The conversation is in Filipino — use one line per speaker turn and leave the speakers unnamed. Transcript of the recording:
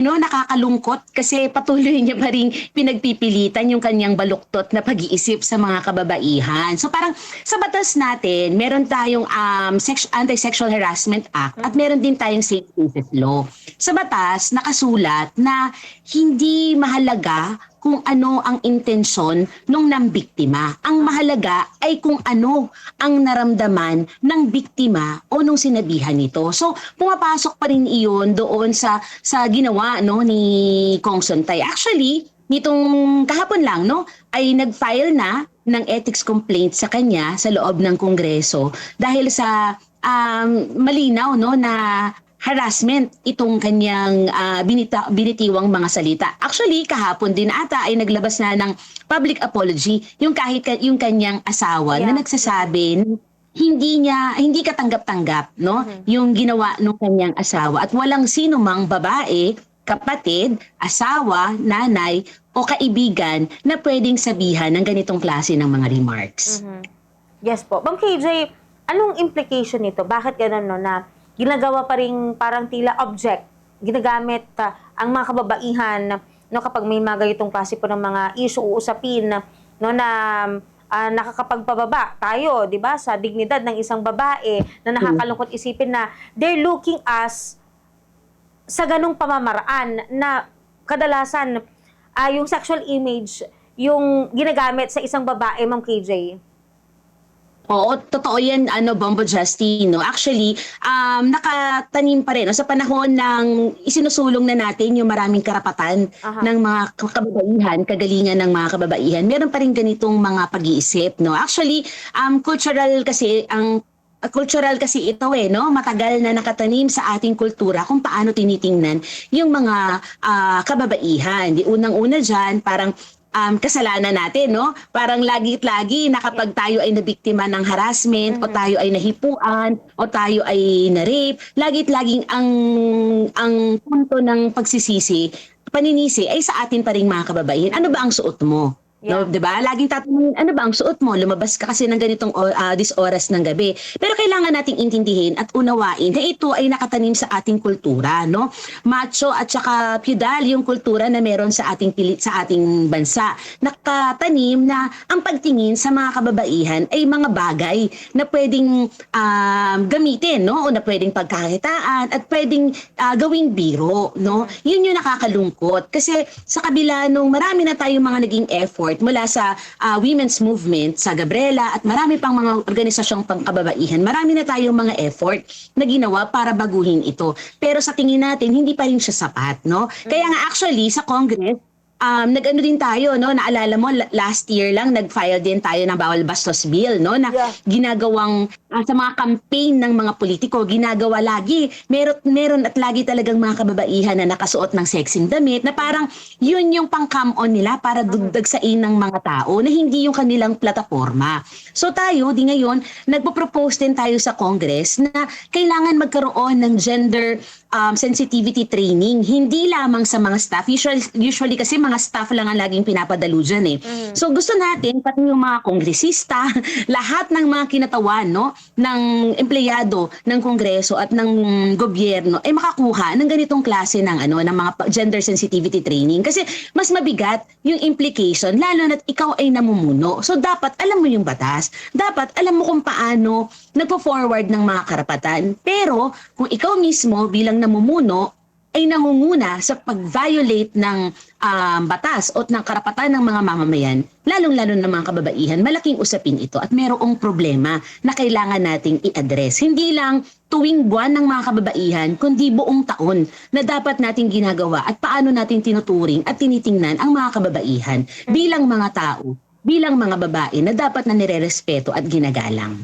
No, nakakalungkot kasi patuloy niya pa ring pinagpipilitan yung kanyang baluktot na pag-iisip sa mga kababaihan. So parang sa batas natin, meron tayong Anti-Sexual Harassment Act at meron din tayong Safe Spaces Law. Sa batas, nakasulat na hindi mahalaga kung ano ang intensyon nung nambiktima. Ang mahalaga ay kung ano ang naramdaman ng biktima o nung sinabihan nito. So, pumapasok pa rin iyon doon sa ginawa no ni Kong Sontay. Actually, nitong kahapon lang no ay nag-file na ng ethics complaint sa kanya sa loob ng Kongreso dahil sa malinaw no na harassment itong kanyang binitiwang mga salita. Actually, kahapon din ata ay naglabas na ng public apology yung kahit yung kanyang asawa na nagsasabi hindi katanggap-tanggap no yung ginawa ng kanyang asawa at walang sino mang babae, kapatid, asawa, nanay o kaibigan na pwedeng sabihan ng ganitong klase ng mga remarks.
Yes po. Ma'am KJ, anong implication nito? Bakit ganun no na ginagawa pa rin parang tila object, ginagamit ang mga kababaihan no, kapag may mga ganitong klase po ng mga issue uusapin no, na nakakapagpababa tayo, di ba, sa dignidad ng isang babae na nakakalungkot isipin na they're looking us sa ganung pamamaraan na kadalasan yung sexual image yung ginagamit sa isang babae, Ma'am KJ.
Oo, totoo yan, Bombo Justino. Actually, nakatanim pa rin. No, sa panahon ng isinusulong na natin yung maraming karapatan ng mga kababaihan, kagalingan ng mga kababaihan, meron pa rin ganitong mga pag-iisip. No? Actually, cultural kasi ito no? Matagal na nakatanim sa ating kultura kung paano tinitingnan yung mga kababaihan. Di unang-una dyan, parang kasalanan natin, no? Parang lagi-lagi na kapag tayo ay nabiktima ng harassment o tayo ay nahipuan o tayo ay na-rape, lagit-laging ang punto ng pagsisisi, paninisi ay sa atin pa ring mga kababaihan. Ano ba ang suot mo? No, 'di ba? Laging tatanungin, ano ba ang suot mo? Lumabas ka kasi ng ganitong this oras ng gabi. Pero kailangan nating intindihin at unawain na ito ay nakatanim sa ating kultura, no? Macho at saka feudal yung kultura na meron sa ating bansa. Nakatanim na ang pagtingin sa mga kababaihan ay mga bagay na pwedeng gamitin, no? O na pwedeng pagkakitaan at pwedeng gawing biro, no? Yun yung nakakalungkot kasi sa kabila nung marami na tayong mga naging effort mula sa women's movement, sa Gabriela at marami pang mga organisasyong pangkababaihan. Marami na tayong mga effort na ginawa para baguhin ito. Pero sa tingin natin, hindi pa rin siya sapat, no? Kaya nga actually sa Congress, nag-ano din tayo, no? Naalala mo, last year lang, nag-file din tayo ng bawal bastos bill, no? Na ginagawang, sa mga campaign ng mga politiko, ginagawa lagi. Meron at lagi talagang mga kababaihan na nakasuot ng sexing damit, na parang yun yung pang-come on nila para dugdagsain ng mga tao, na hindi yung kanilang plataforma. So tayo, di ngayon, nagpo-propose din tayo sa Congress na kailangan magkaroon ng gender sensitivity training, hindi lamang sa mga staff. Usually kasi mga staff lang ang laging pinapadalo dyan So gusto natin, pati yung mga kongresista, lahat ng mga kinatawan no, ng empleyado ng kongreso at ng gobyerno ay makakuha ng ganitong klase ng, ng mga gender sensitivity training. Kasi mas mabigat yung implication, lalo na't ikaw ay namumuno. So dapat alam mo yung batas. Dapat alam mo kung paano nagpo-forward ng mga karapatan. Pero kung ikaw mismo bilang namumuno ay nangunguna sa pag-violate ng batas o ng karapatan ng mga mamamayan, lalong-lalo ng mga kababaihan, malaking usapin ito at mayroong problema na kailangan nating i-address. Hindi lang tuwing buwan ng mga kababaihan, kundi buong taon na dapat nating ginagawa at paano nating tinuturing at tinitingnan ang mga kababaihan bilang mga tao, bilang mga babae na dapat na nirerespeto at ginagalang.